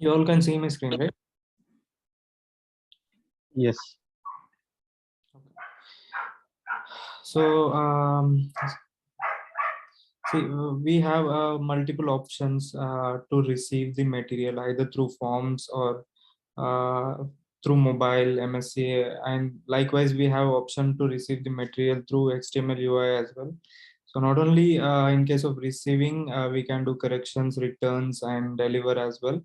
You all can see my screen, right? Yes. So see, we have multiple options to receive the material either through forms or through mobile MSA, and likewise we have option to receive the material through HTML UI as well. So not only in case of receiving, we can do corrections, returns, and deliver as well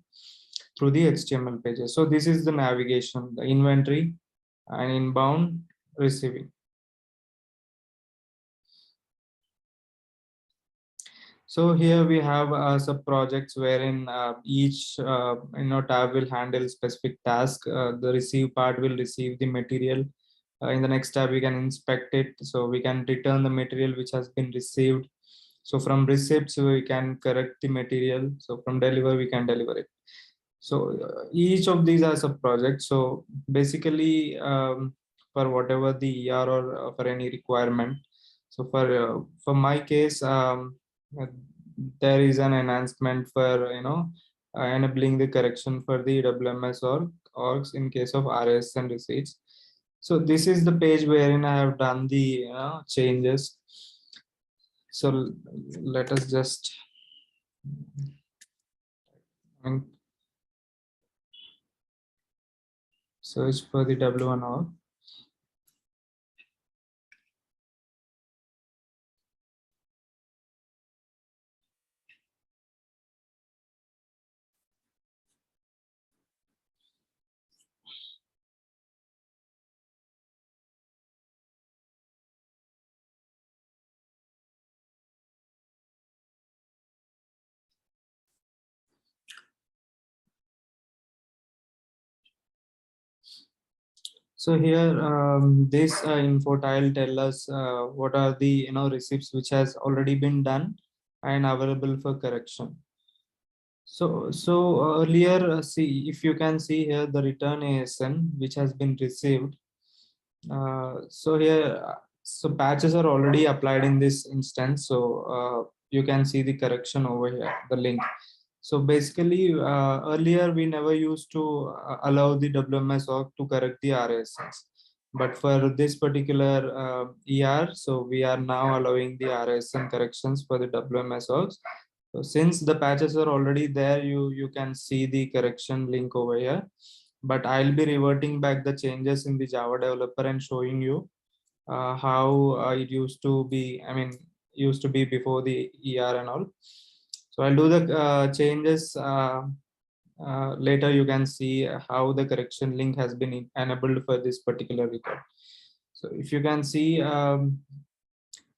through the HTML pages. So this is the navigation, the inventory, and inbound, receiving. So here we have sub projects wherein each tab will handle specific task. The receive part will receive the material. In the next tab, we can inspect it. So we can return the material which has been received. So from receipts, we can correct the material. So from deliver, we can deliver it. So each of these are sub projects. So basically, for whatever the ER or for any requirement. So for my case, uh, there is an enhancement for enabling the correction for the WMS or orgs in case of RS and receipts. So this is the page wherein I have done the changes. So let us just search for the W1 org. So here, this info tile tell us what are the receipts which has already been done and available for correction. So earlier, see if you can see here the return ASN which has been received. So here, so patches are already applied in this instance. So you can see the correction over here, the link. So basically, earlier we never used to allow the WMS org to correct the RSS. But for this particular ER, so we are now allowing the RSN corrections for the WMS orgs. So since the patches are already there, you can see the correction link over here. But I'll be reverting back the changes in the Java developer and showing you how it used to be. I mean, used to be before the ER and all. So I'll do the changes later. You can see how the correction link has been enabled for this particular record. So if you can see,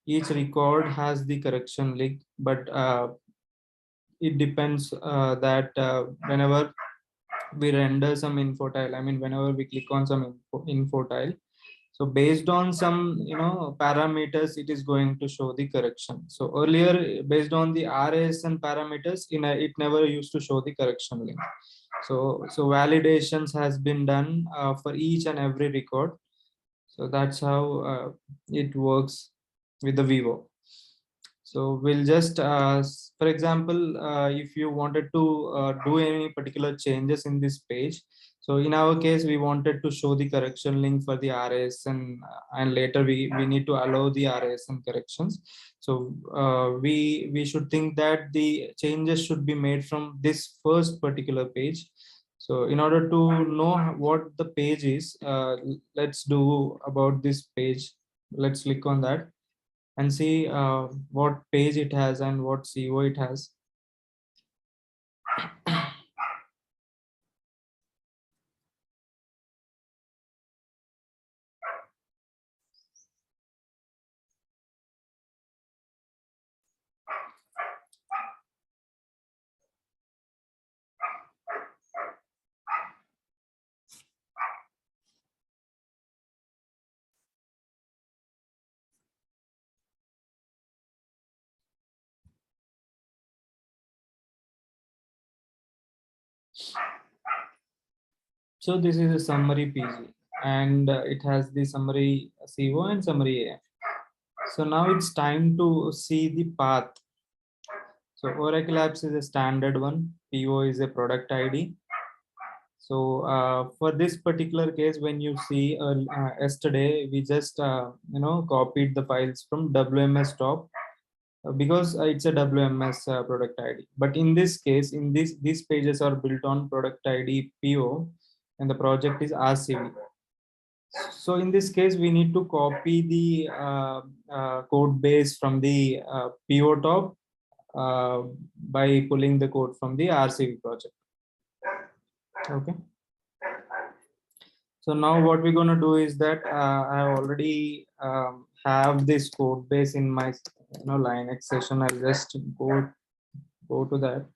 each record has the correction link, but it depends that whenever we render some info tile, I mean, whenever we click on some info tile, so based on some parameters, it is going to show the correction. So earlier, based on the RS and parameters, it never used to show the correction link. So validations has been done for each and every record. So that's how it works with the Vivo. So we'll just, for example, if you wanted to do any particular changes in this page. So in our case, we wanted to show the correction link for the RS, and later we need to allow the RS and corrections. So we should think that the changes should be made from this first particular page. So in order to know what the page is, let's do about this page. Let's click on that and see what page it has and what CO it has. So this is a summary PG, and it has the summary CO and summary AF. So now it's time to see the path. So Oracle Apps is a standard one. PO is a product ID. So for this particular case, when you see yesterday, we just copied the files from WMS top because it's a WMS product ID. But in this case, in these pages are built on product ID PO, and the project is RCV. So in this case, we need to copy the code base from the PO top by pulling the code from the RCV project. Okay. So now what we're going to do is that I already have this code base in my Linux session. I'll just go to that.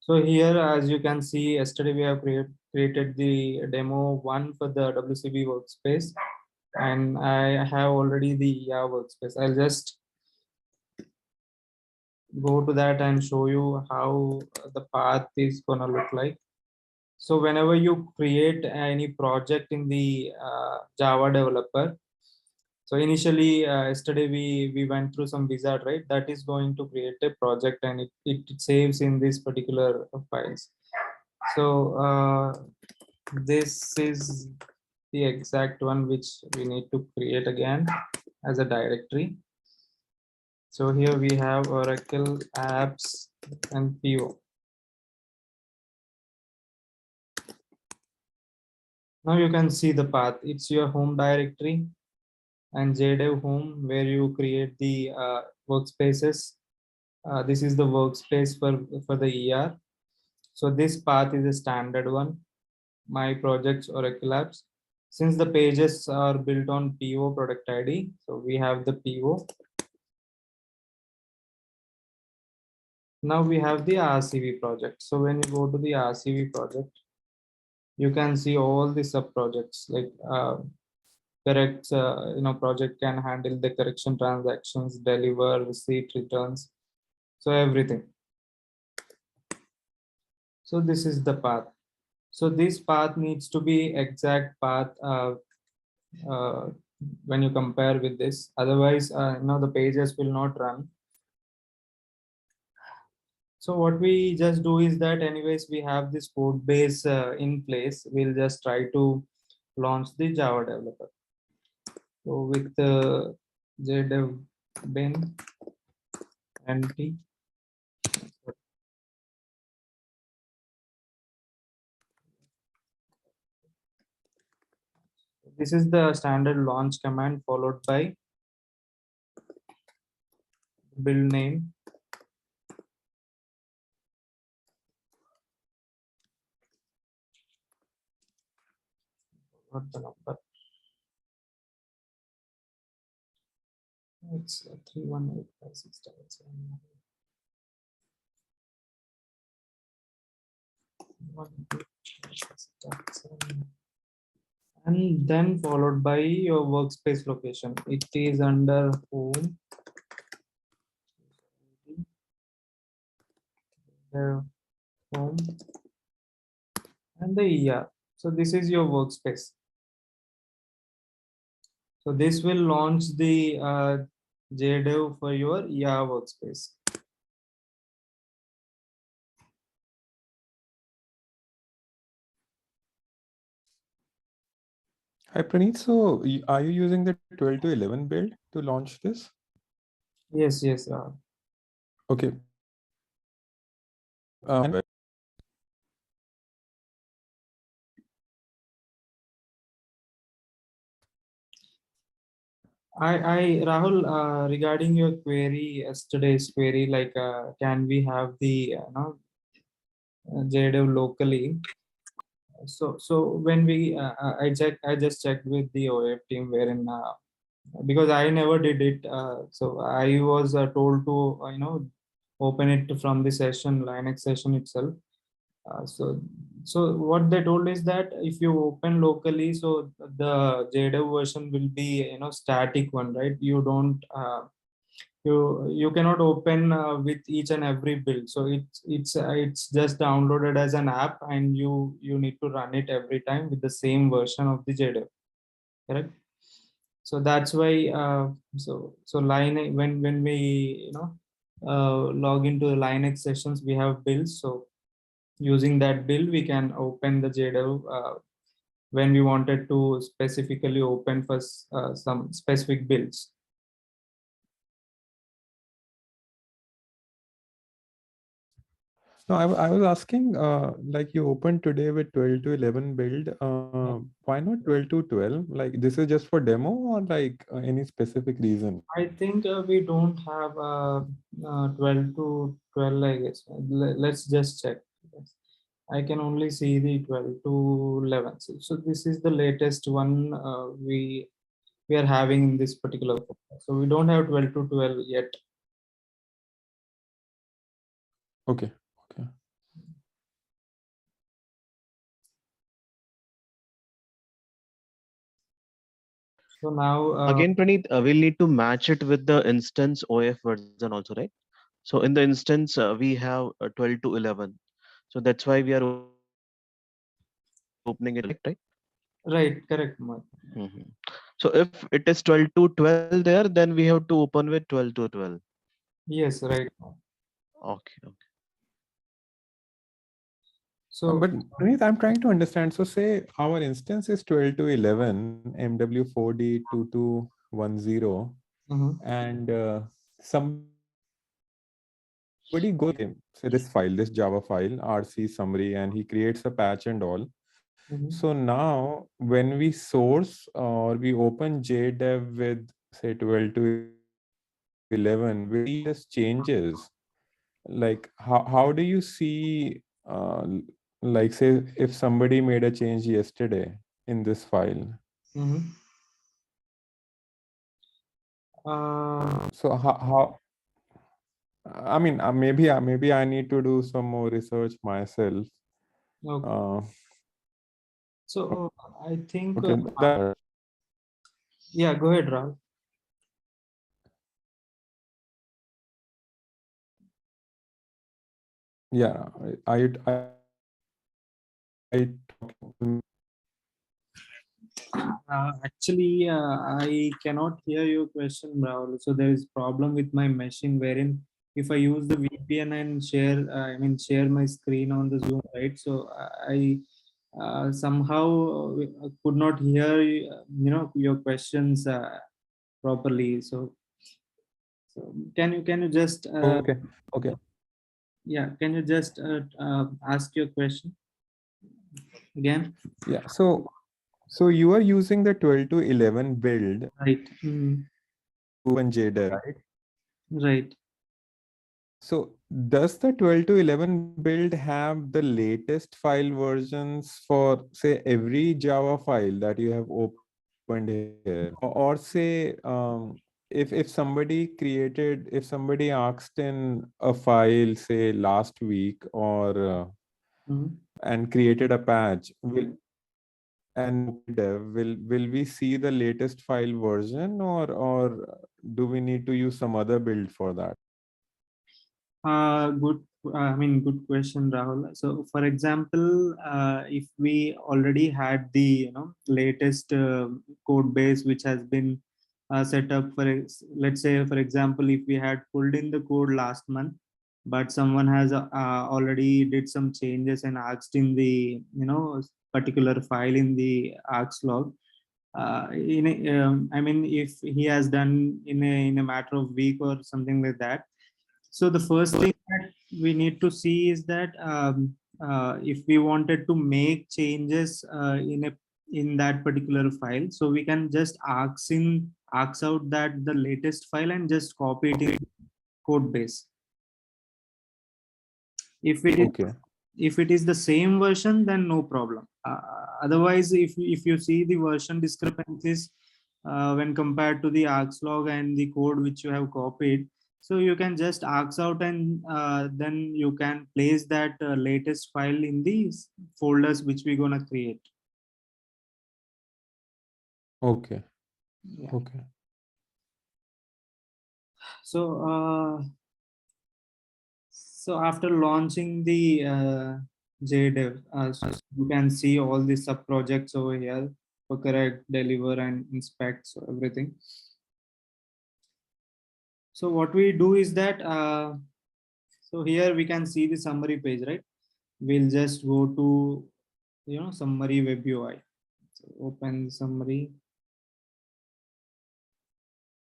So here, as you can see, yesterday we have created the demo one for the WCB workspace, and I have already the ER workspace. I'll just go to that and show you how the path is gonna look like. So whenever you create any project in the Java developer, so initially yesterday we went through some wizard, right? That is going to create a project, and it saves in this particular files. So this is the exact one which we need to create again as a directory. So here we have Oracle apps and PO. Now you can see the path. It's your home directory and JDev home where you create the workspaces. This is the workspace for the ER. So this path is a standard one. My projects Oracle apps. Since the pages are built on PO product ID, so we have the PO. Now we have the RCV project. So when you go to the RCV project, you can see all the sub projects like correct, project can handle the correction transactions, deliver, receipt, returns. So everything. So this is the path. So this path needs to be exact path uh, when you compare with this. Otherwise, the pages will not run. So what we just do is that anyways, we have this code base in place. We'll just try to launch the Java developer. So with JDev bin NT. This is the standard launch command followed by build name. What the number? It's 3185677. And then followed by your workspace location. It is under home, home, and the ER. So this is your workspace. So this will launch the JDev for your ER workspace. Hi, Praneeth. So, are you using the 12 to 11 build to launch this? Yes, yes. Okay. Rahul, regarding your query, yesterday's query, like, can we have the JDev locally? So when we, I just checked with the OAF team wherein because I never did it. So I was told to open it from the session Linux session itself. So what they told is that if you open locally, so the JDev version will be static one, right? You don't you cannot open with each and every build. So it's just downloaded as an app, and you need to run it every time with the same version of the JDev, correct? So that's why so line when we log into the Linux sessions, we have builds. So Using that build, we can open the JDev when we wanted to specifically open for some specific builds. No, I was asking, like you opened today with 12 to 11 build. Why not 12 to 12? Like this is just for demo or like any specific reason? I think we don't have 12 to 12, I guess. Let's just check. Yes. I can only see the 12 to 11. So this is the latest one we are having in this particular file. So we don't have 12 to 12 yet. Okay. Okay. So now, Again, Praneeth, we'll need to match it with the instance OAF version also, right? So in the instance, we have 12 to 11. So that's why we are opening it with 12, right? right, correct, Mark. Mhm. So if it is 12 to 12 there, then we have to open with 12 to 12. Yes, right. Okay, okay. So, But Praneeth, I'm trying to understand. So say our instance is 12 to 11, MW4D2210, mhm, and somebody goes say this file, this Java file, RC summary, and he creates a patch and all. So mhm, now when we source or we open JDev with say 12 to 11, will we see the latest changes? Like how do you see like say if somebody made a change yesterday in this file? mhm. Uh, So how I mean maybe I need to do some more research myself. okay. Uh, So I think, okay, that yeah, go ahead, Rahul. yeah I talking. Actually, I cannot hear your question, Rahul. So there is problem with my machine wherein if I use the VPN and share, I mean share my screen on the Zoom, right? So I somehow could not hear your questions properly. So can you just Okay, okay. yeah, can you just ask your question again? Yeah, so you are using the 12 to 11 build Right. Mm, to open JDev, right? right. So does the 12 to 11 build have the latest file versions for say every Java file that you have opened here? Or say if somebody asked in a file say last week or Mhm. and created a patch, will and we open JDev, will we see the latest file version or do we need to use some other build for that? Good. I mean, good question, Rahul. So, for example, if we already had the latest code base which has been set up for, let's say, for example, if we had pulled in the code last month, but someone has already did some changes and asked in the particular file in the args log. I mean, if he has done in a matter of week or something like that, so the first thing that we need to see is that if we wanted to make changes in that particular file, so we can just ask out that the latest file and just copy it in code base. If it is Okay. if it is the same version, then no problem. Otherwise, if you see the version discrepancies when compared to the args log and the code which you have copied, so you can just args out and then you can place that latest file in these folders which we're gonna create. Okay. Yeah. Okay. So so after launching the JDev, so you can see all the sub projects over here for correct, deliver, and inspect, so everything. So what we do is that so here we can see the summary page, right? we'll just go to, summary web UI. So open summary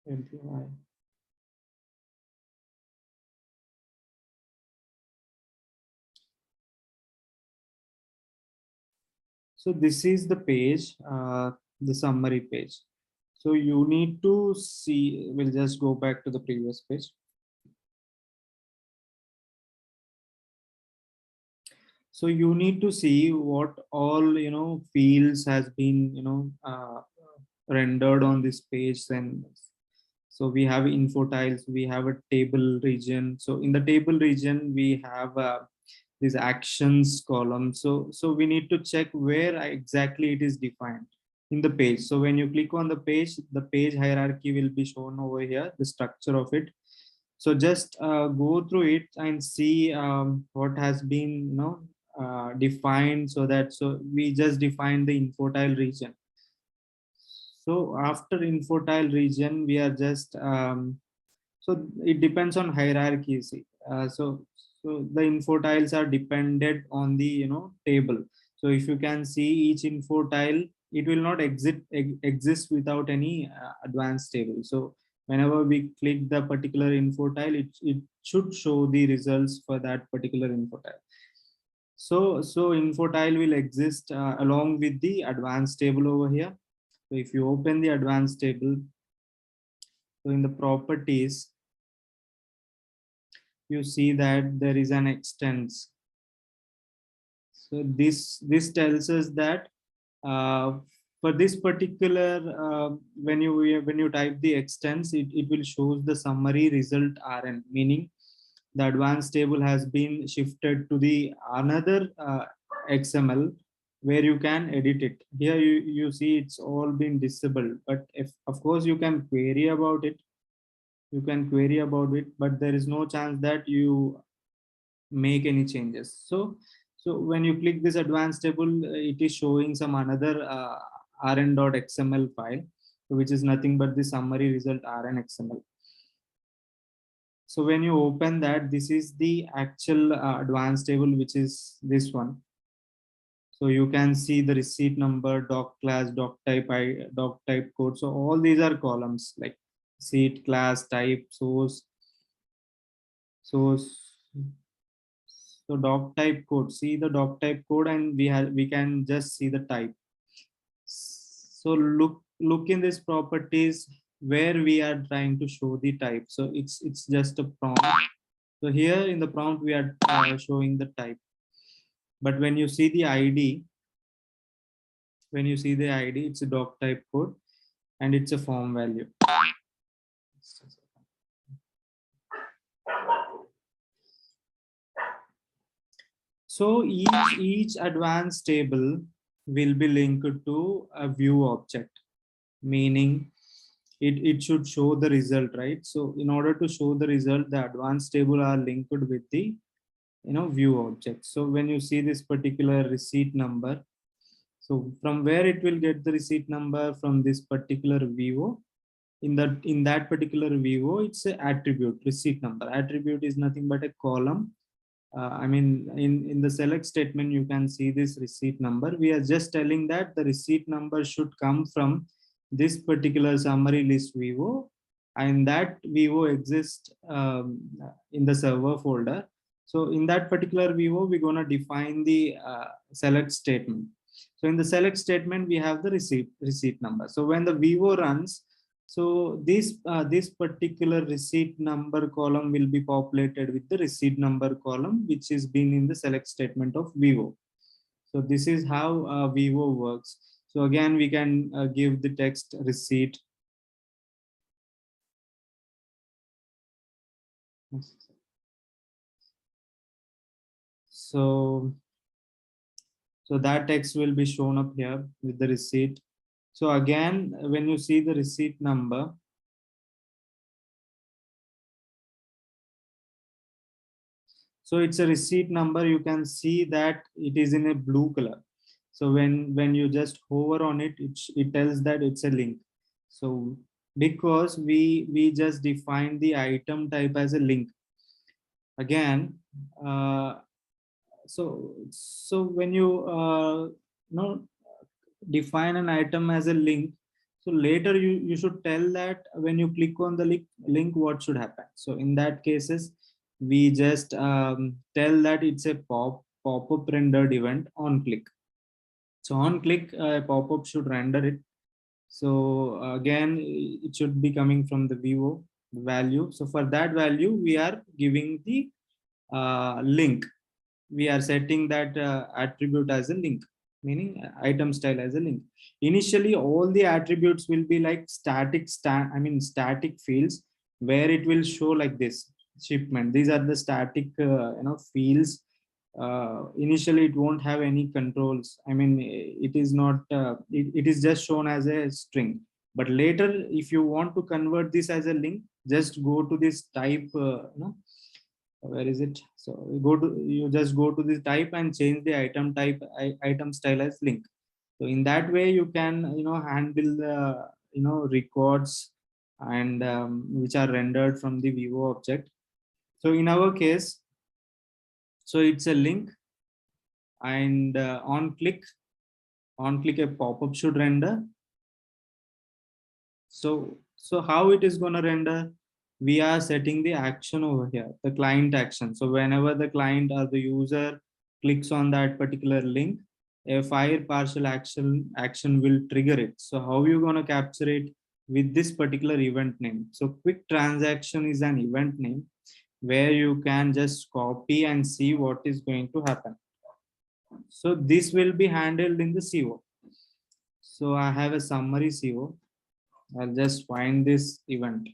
web UI. So this is the page, the summary page. So you need to see, we'll just go back to the previous page. So you need to see what all, fields has been, rendered on this page. And so we have info tiles, we have a table region. So in the table region, we have this actions column. So we need to check where exactly it is defined in the page. So when you click on the page hierarchy will be shown over here, the structure of it. So just go through it and see what has been, defined. So we just define the info tile region. So after info tile region, we are just so it depends on hierarchy. See, so the info tiles are dependent on the, table. So if you can see each info tile, it will not exist without any advanced table. So whenever we click the particular info tile, it should show the results for that particular info tile. So info tile will exist along with the advanced table over here. So if you open the advanced table, so in the properties, you see that there is an extents. So this tells us that uh, for this particular, when you type the extents, it will shows the summary result RN, meaning the advanced table has been shifted to the another XML where you can edit it. Here you see it's all been disabled, but if of course you can query about it, but there is no chance that you make any changes. So when you click this advanced table, it is showing some another rn.xml file, which is nothing but the summary result rn.xml. So when you open that, this is the actual advanced table, which is this one. So you can see the receipt number, doc class, doc type code. So all these are columns like receipt, class, type, source. So doc type code, see the doc type code, and we can just see the type. So look in this properties where we are trying to show the type. So it's just a prompt. So here in the prompt we are showing the type. But when you see the ID, it's a doc type code and it's a form value. So each advanced table will be linked to a view object, meaning it should show the result, right? So in order to show the result, the advanced table are linked with the, view object. So when you see this particular receipt number, so from where it will get the receipt number? From this particular VO. In that particular VO, it's an attribute, receipt number. Attribute is nothing but a column. I mean, in the select statement, you can see this receipt number. We are just telling that the receipt number should come from this particular summary list VO, and that VO exists in the server folder. So in that particular VO, we're going to define the select statement. So in the select statement, we have the receipt number. So when the VO runs, so this particular receipt number column will be populated with the receipt number column, which is being in the select statement of VO. So this is how VO works. So again, we can give the text receipt. So that text will be shown up here with the receipt. So again, when you see the receipt number, so it's a receipt number. You can see that it is in a blue color. So when you just hover on it, it tells that it's a link. So because we just defined the item type as a link. Again, so when you define an item as a link, so later you should tell that when you click on the link what should happen. So in that cases we just tell that it's a pop-up rendered event on click. So on click, a pop-up should render it. So again, it should be coming from the Vivo value. So for that value, we are giving the link. We are setting that attribute as a link, meaning item style as a link. Initially, all the attributes will be like static fields where it will show like this shipment. These are the static fields. Initially it won't have any controls. I mean, it is not it is just shown as a string. But later if you want to convert this as a link, just go to this type, where is it? So you just go to this type and change the item type, item style as link. So in that way you can handle the records and which are rendered from the Vivo object. So in our case, so it's a link, and on click a pop-up should render. So how it is going to render? We are setting the action over here, the client action. So whenever the client or the user clicks on that particular link, a fire partial action will trigger it. So how you going to capture it? With this particular event name. So quick transaction is an event name where you can just copy and see what is going to happen. So this will be handled in the CO. So I have a summary CO. I'll just find this event.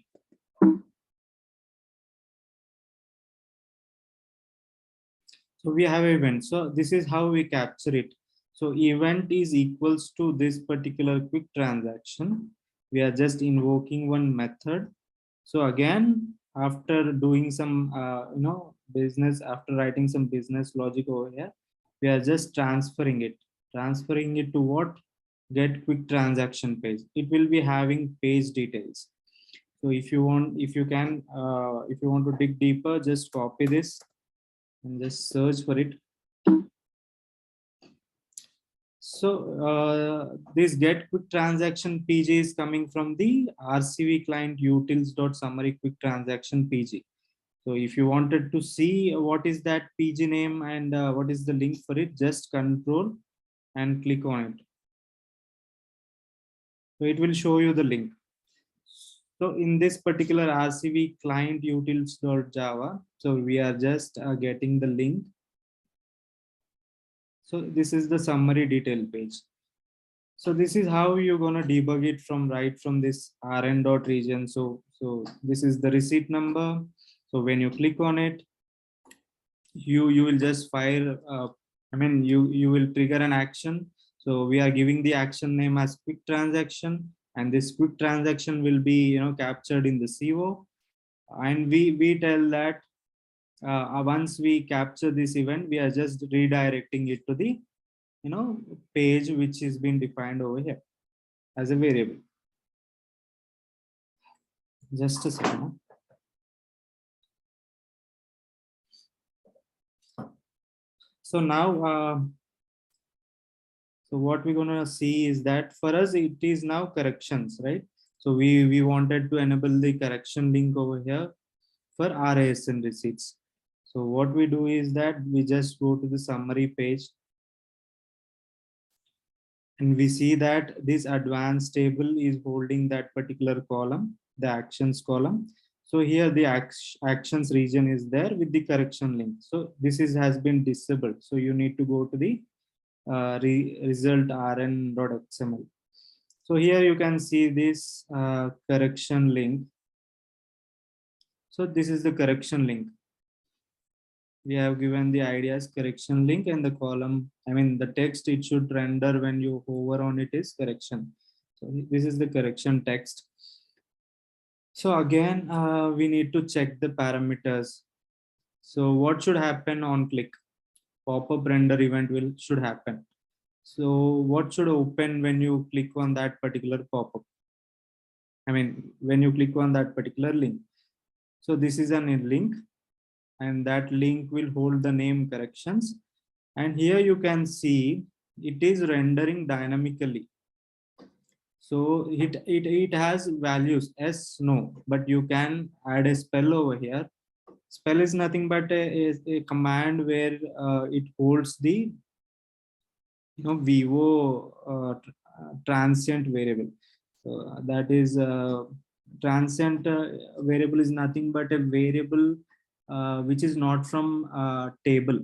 So we have event. So this is how we capture it. So event is equals to this particular quick transaction. We are just invoking one method. So again, after doing some business, after writing some business logic over here, we are just transferring it to what? Get quick transaction page. It will be having page details. So if you want to dig deeper, just copy this and just search for it. So this get quick transaction PG is coming from the RCV client utils.summary quick transaction PG. So if you wanted to see what is that PG name and what is the link for it, just control and click on it. So it will show you the link. So in this particular RCV client utils.java, so we are just getting the link. So this is the summary detail page. So this is how you're gonna debug it from right from this rn.region. So this is the receipt number. So when you click on it, you will just fire. You will trigger an action. So we are giving the action name as quick transaction, and this quick transaction will be captured in the CO, and we tell that once we capture this event, we are just redirecting it to the page which is being defined over here as a variable. Just a second. So now so what we're going to see is that for us it is now corrections, right? So we wanted to enable the correction link over here for RASN receipts. So what we do is that we just go to the summary page, and we see that this advanced table is holding that particular column, the actions column. So here the actions region is there with the correction link. So this has been disabled. So you need to go to the result rn.xml. So here you can see this correction link. So this is the correction link. We have given the ID as correction link, and the column, the text it should render when you hover on it is correction. So this is the correction text. So again, we need to check the parameters. So what should happen on click? Pop-up render event should happen. So what should open when you click on that particular pop-up? When you click on that particular link. So this is a link, and that link will hold the name corrections. And here you can see it is rendering dynamically. So it has values yes, no, but you can add a spell over here. Spell is nothing but a command where it holds the Vivo transient variable. So that is transient variable is nothing but a variable which is not from table.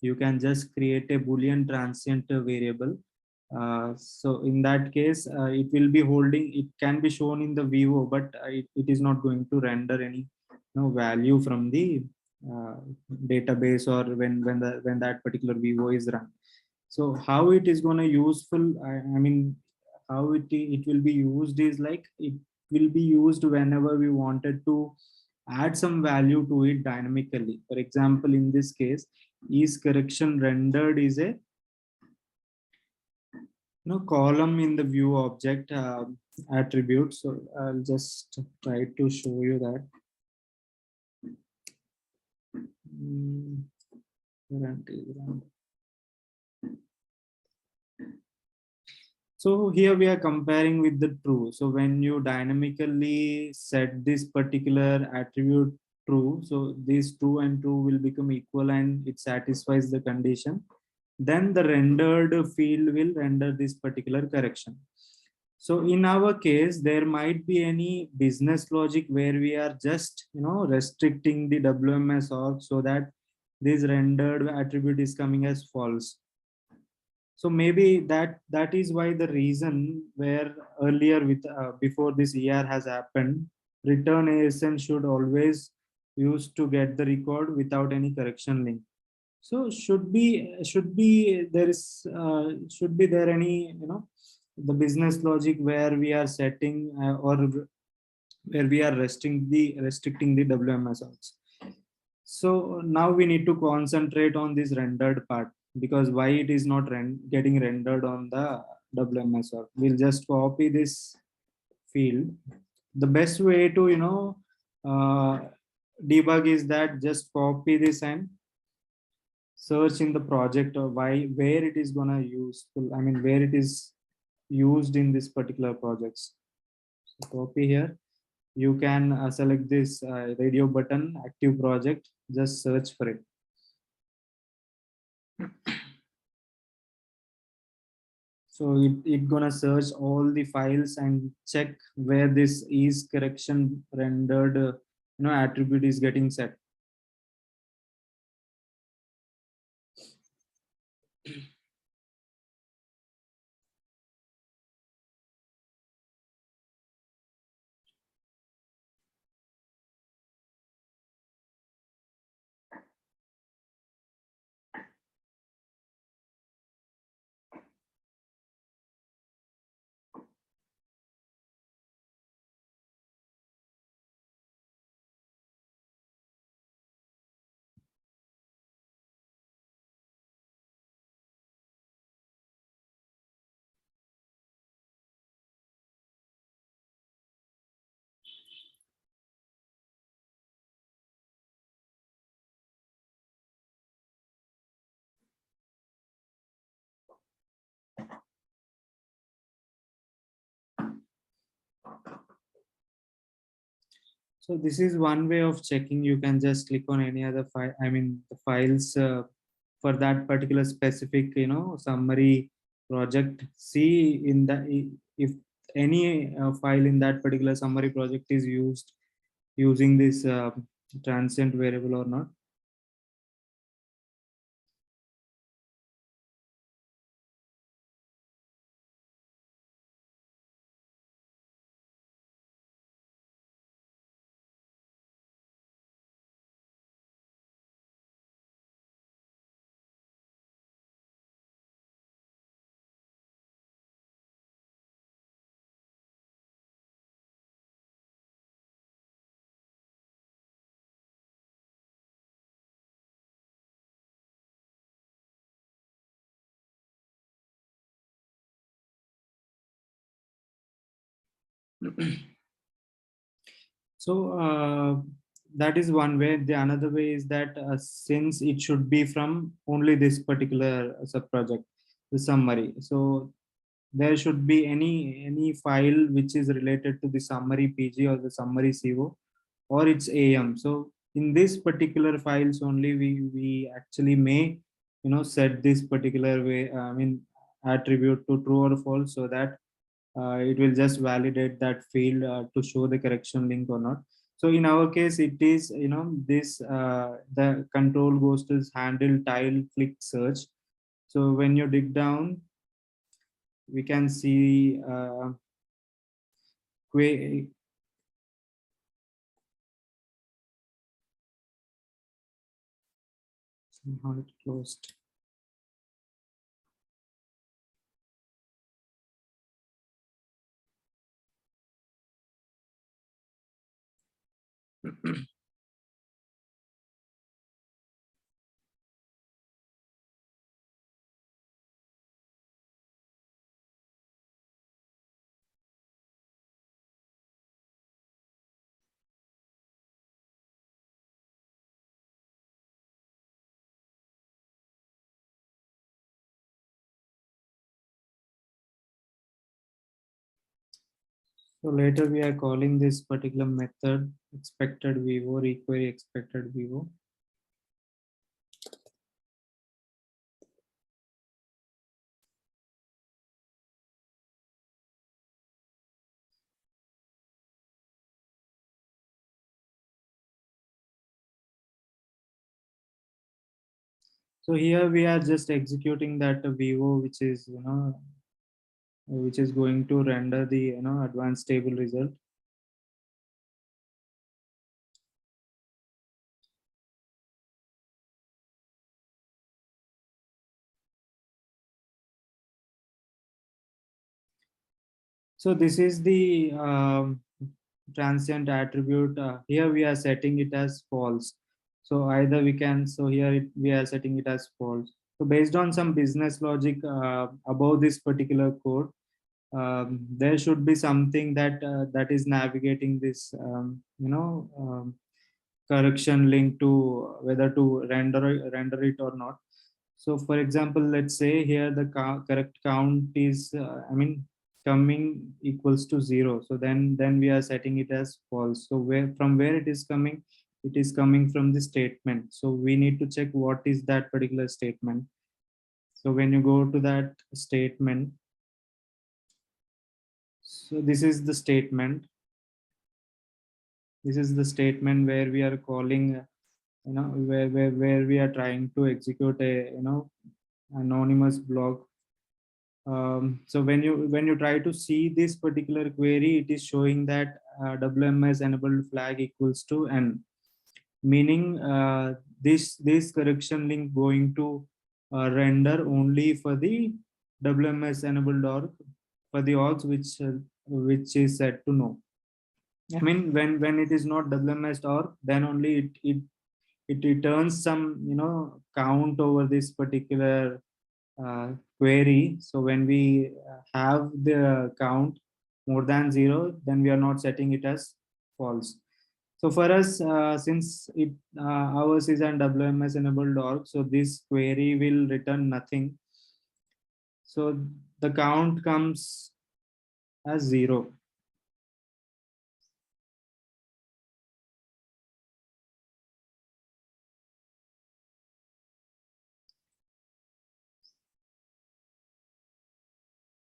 You can just create a Boolean transient variable. So in that case, it will be holding. It can be shown in the Vivo, but it is not going to render any value from the uh, database or when that particular Vivo is run. So how it is going to useful, I mean how it will be used is like it will be used whenever we wanted to add some value to it dynamically. For example, in this case, is correction rendered is a column in the view object attribute. So I'll just try to show you that. Current is run. So here we are comparing with the true. So when you dynamically set this particular attribute true, so these true and true will become equal and it satisfies the condition. Then the rendered field will render this particular correction. So in our case, there might be any business logic where we are just restricting the WMS org so that this rendered attribute is coming as false. So maybe that is why the reason where earlier with before this ER has happened, return ASN should always use to get the record without any correction link. So should be there is should be there any the business logic where we are setting or where we are restricting the WMS orgs. So now we need to concentrate on this rendered part, because why it is not getting rendered on the WMS org. We'll just copy this field. The best way to uh, debug is that just copy this and search in the project or where it is gonna useful. I mean where it is used in this particular projects. So copy here. You can select this radio button active project, just search for it. So it gonna search all the files and check where this is correction rendered attribute is getting set. So this is one way of checking. You can just click on any other file. I mean the files for that particular specific summary project. See in the if any file in that particular summary project is used using this transient variable or not. So that is one way. The another way is that since it should be from only this particular sub project, the summary. So there should be any file which is related to the summary PG or the summary CO or its AM. So in this particular files only we actually may set this particular way. I mean attribute to true or false, so that it will just validate that field to show the correction link or not. So in our case it is this the control goes to handle tile click search. So when you dig down we can see que- somehow it closed. So later we are calling this particular method expected vivo, requery expected vivo. So here we are just executing that vivo, which is which is going to render the advanced table result. So this is the transient attribute. Here we are setting it as false. So either we can, so here we are setting it as false. So based on some business logic above this particular code, there should be something that that is navigating this correction link to whether to render it or not. So for example, let's say here the correct count is coming equals to 0. So then we are setting it as false. So where it is coming, it is coming from the statement. So we need to check what is that particular statement. So when you go to that statement, so this is the statement. This is the statement where we are calling where we are trying to execute a anonymous block. So when you try to see this particular query, it is showing that WMS enabled flag equals to n, meaning this correction link going to render only for the WMS enabled org, for the orgs which is set to no. I mean when it is not WMS org, then only it returns some count over this particular query. So when we have the count more than 0, then we are not setting it as false. So for us, since it ours is an WMS enabled org, so this query will return nothing. So the count comes as 0.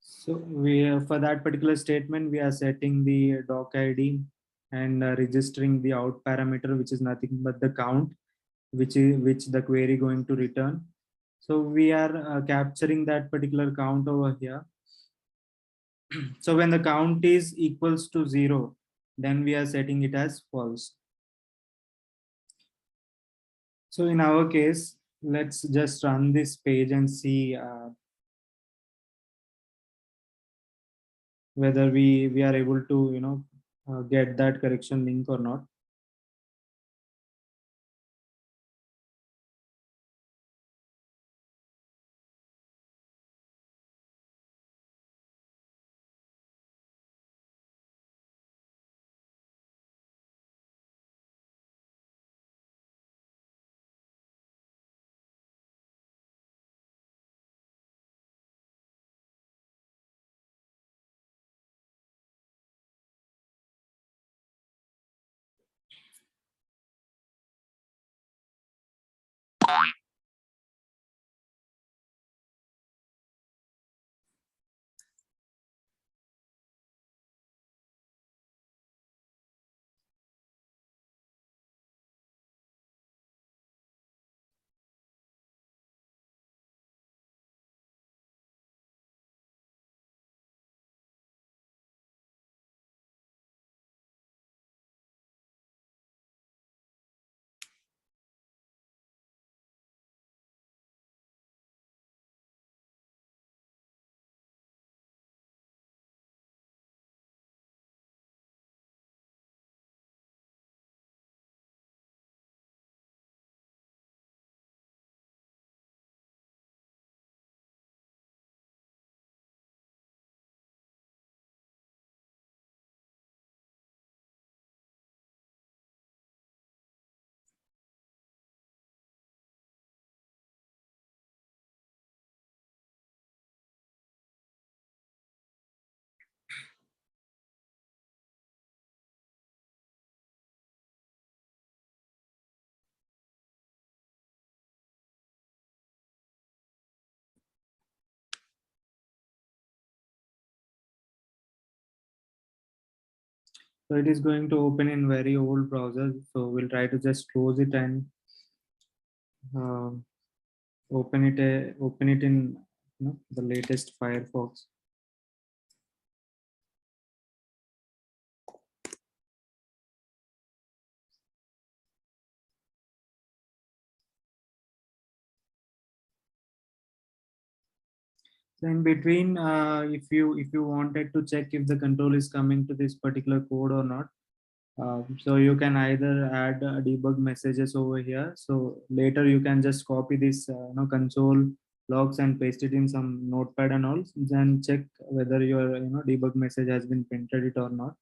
So for that particular statement, we are setting the doc ID and registering the out parameter, which is nothing but the count, which the query going to return. So we are capturing that particular count over here. So when the count is equals to 0, then we are setting it as false. So in our case, let's just run this page and see whether we are able to get that correction link or not. So it is going to open in very old browser. So we'll try to just close it and uh, open it in the latest Firefox. So in between, if you wanted to check if the control is coming to this particular code or not, so you can either add debug messages over here. So later you can just copy this console logs and paste it in some notepad and all. Then check whether your debug message has been printed it or not.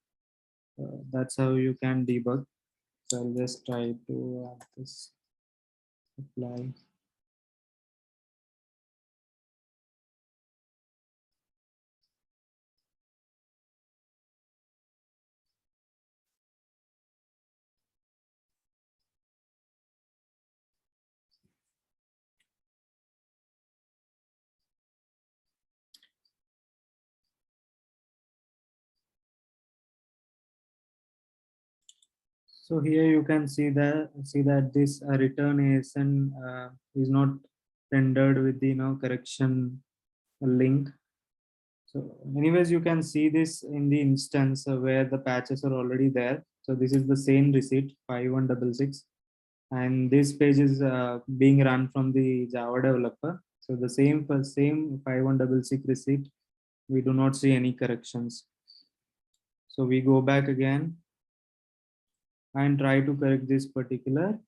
That's how you can debug. So I'll just try to add this apply. So here you can see that this return ASN is not rendered with the correction link. So anyways, you can see this in the instance where the patches are already there. So this is the same receipt 5166, and this page is being run from the Java developer. So the same 5166 receipt, we do not see any corrections. So we go back again and try to correct this particular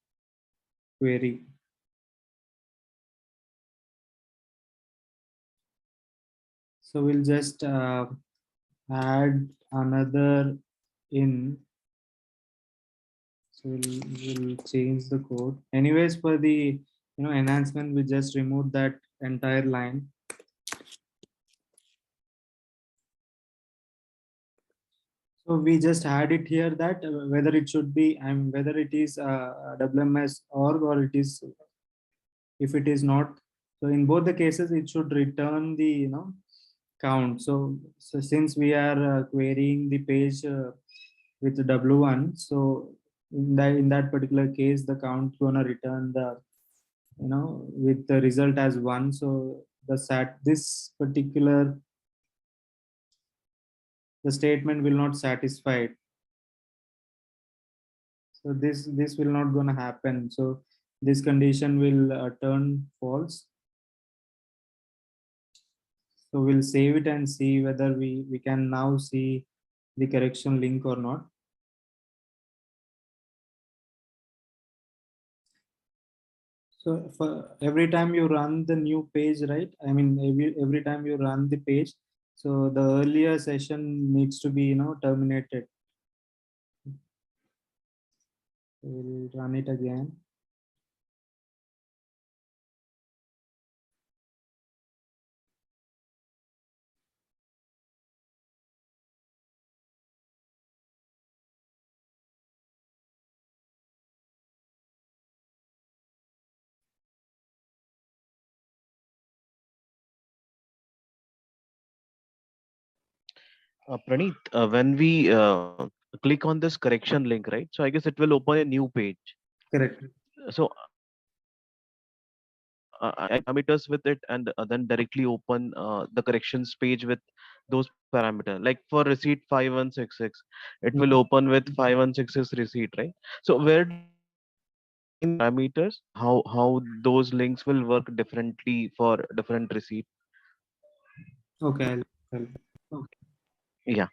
query. So we'll just add another in. So we'll change the code. Anyways, for the enhancement, we just remove that entire line. So we just add it here that whether it should be whether it is WMS or it is, if it is not. So in both the cases, it should return the count. So since we are querying the page with the W1, so in that particular case, the count gonna return the with the result as 1. So this particular the statement will not satisfy it. So this will not gonna happen. So this condition will turn false. So we'll save it and see whether we can now see the correction link or not. So for every time you run the new page, right? I mean, every time you run the page, so the earlier session needs to be terminated. We'll run it again. Praneeth, when we click on this correction link, right? So I guess it will open a new page. Correct. So I can click parameters with it and then directly open the corrections page with those parameters. Like for receipt 5166, it will Mhm. open with 5166 receipt, right? So where do you find parameters? How those links will work differently for different receipt? Okay. I'll- Yeah.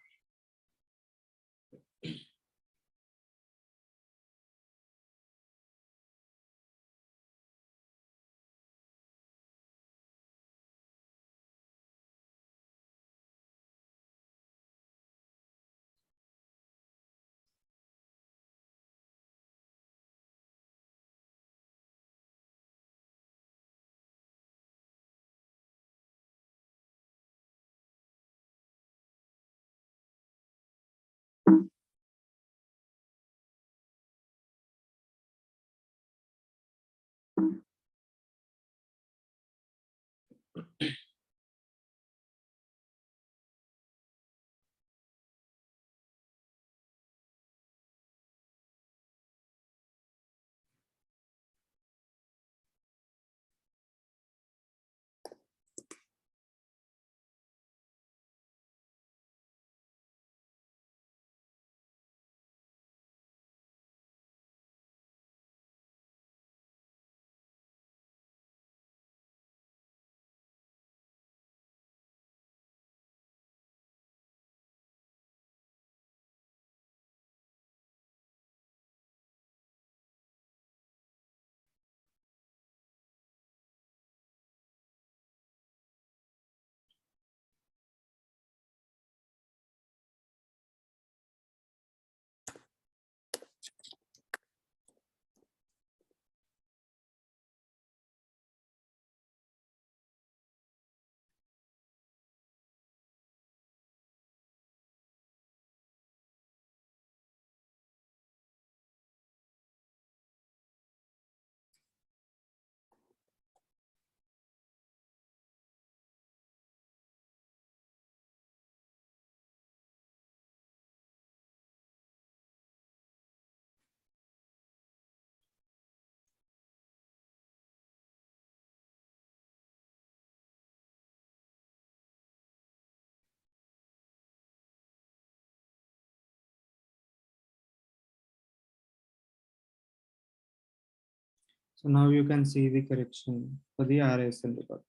So now you can see the correction for the RSL record.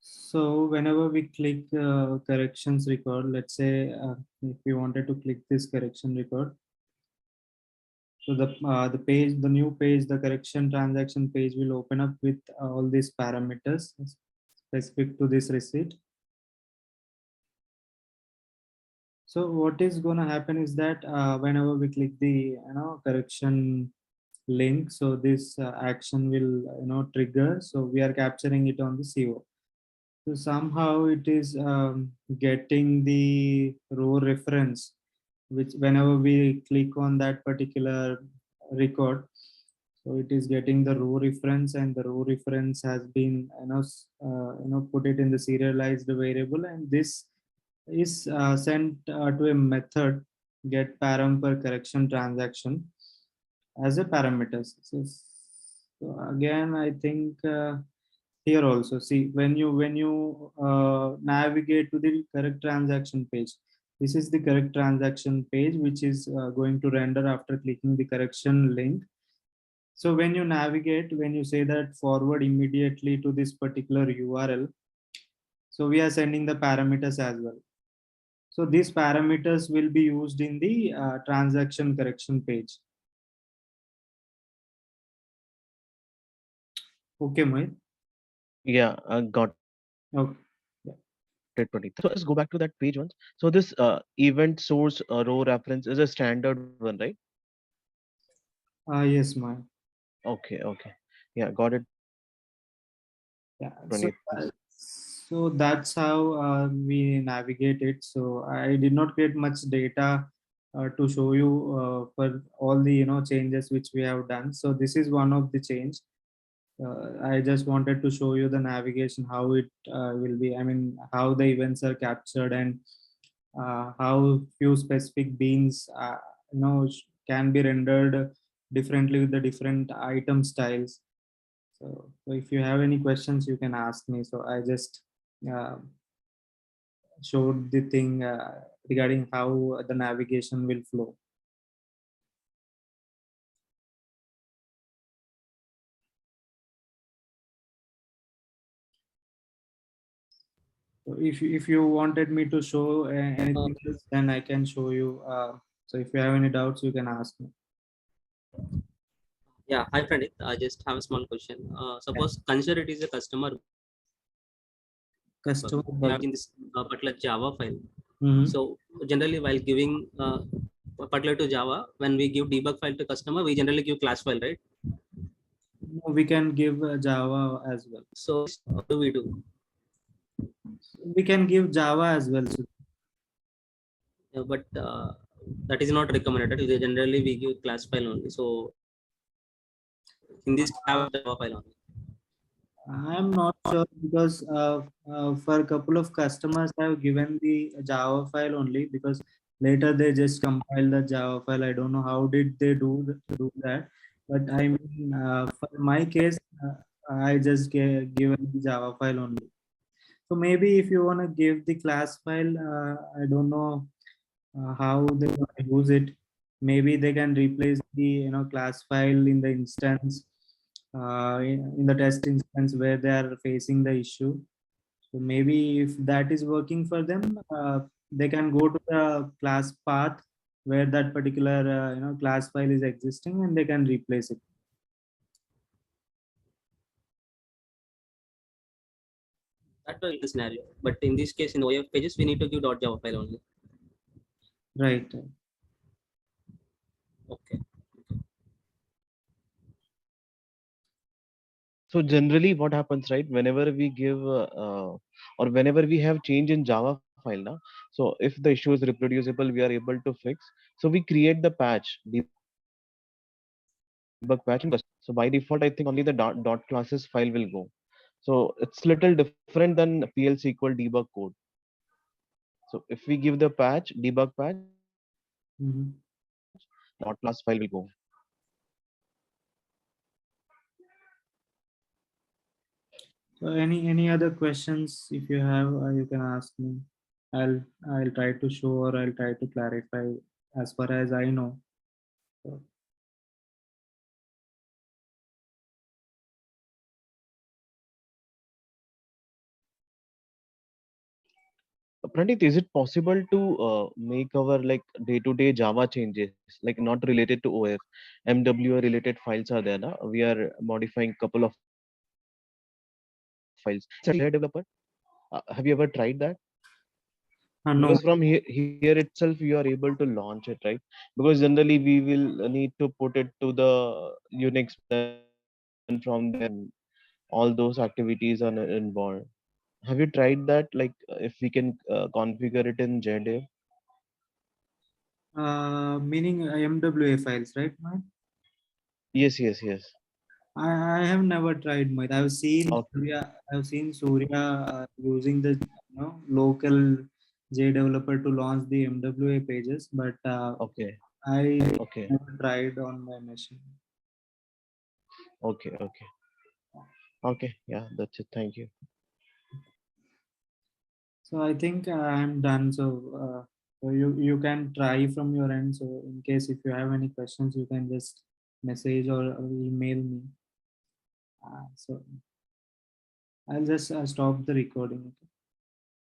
So whenever we click corrections record, let's say if we wanted to click this correction record, so the page, the new page, the correction transaction page will open up with all these parameters specific to this receipt. So what is going to happen is that whenever we click the correction link, so this action will trigger. So we are capturing it on the CO. So somehow it is getting the row reference, which whenever we click on that particular record, so it is getting the row reference, and the row reference has been put it in the serialized variable, and this is sent to a method get param per correction transaction as a parameters. So again, I think here also see when you navigate to the correct transaction page, this is the correct transaction page which is going to render after clicking the correction link. So when you navigate, when you say that forward immediately to this particular URL, so we are sending the parameters as well. So these parameters will be used in the transaction correction page. Okay, Mohit? Yeah, got it, Praneeth. Okay. So let's go back to that page once. So this event source row reference is a standard one, right? Yes, Mohit. Okay, okay. Yeah, got it, Praneeth. Yeah, so that's how we navigate it. So I did not create much data to show you for all the changes which we have done. So this is one of the change. I just wanted to show you the navigation, how it will be. I mean, how the events are captured, and how few specific beans can be rendered differently with the different item styles. So if you have any questions, you can ask me. So I just uh, showed the thing regarding how the navigation will flow. So if you wanted me to show anything else, then I can show you. So if you have any doubts, you can ask me. Yeah, hi Praneeth. I just have a small question. Yeah. Suppose consider it is a customer Customer we bug. have in this particular Java file. Mhm. So generally, while giving particular to Java, when we give debug file to customer, we generally give class file, right? No, we can give Java as well. So what do we do? We can give Java as well. So But that is not recommended. Generally, we give class file only. So in this have Java file only. I'm not sure because for a couple of customers, I've given the Java file only because later they just compile the Java file. I don't know how did they do that, but I mean, for my case, I just given the Java file only. So maybe if you want to give the class file, I don't know how they want to use it. Maybe they can replace the class file in the instance in the test instance where they are facing the issue. So maybe if that is working for them, they can go to the class path where that particular class file is existing, and they can replace it. That will be the scenario. But in this case, in OAF pages, we need to give .java file only. Right. Okay. So generally what happens, right, whenever we give or whenever we have change in Java file now, so if the issue is reproducible, we are able to fix. So we create the patch, debug patch in custom. So by default, I think only the dot classes file will go. So it's little different than PL SQL debug code. So if we give the patch, debug patch, Mhm. dot class file will go. So any other questions if you have, you can ask me. I'll try to show or I'll try to clarify as far as I know. So, Pranit, is it possible to make our like day-to-day Java changes, like not related to OF, MWA related files are there, na? We are modifying couple of files. Java developer, have you ever tried that? no. Because from here itself you are able to launch it, right? Because generally we will need to put it to the Unix, then from there all those activities are involved. Have you tried that? Like if we can configure it in JDev? Meaning MWA files, right, Mike? Yes, yes, yes. I have never tried Mike. Okay, I've seen Surya using the local J developer to launch the MWA pages, but okay, I okay, never tried on my machine. okay, okay, okay. Yeah, that's it. Thank you. So I think I'm done. So you can try from your end. So in case if you have any questions, you can just message or email me. So I'll just stop the recording. Okay.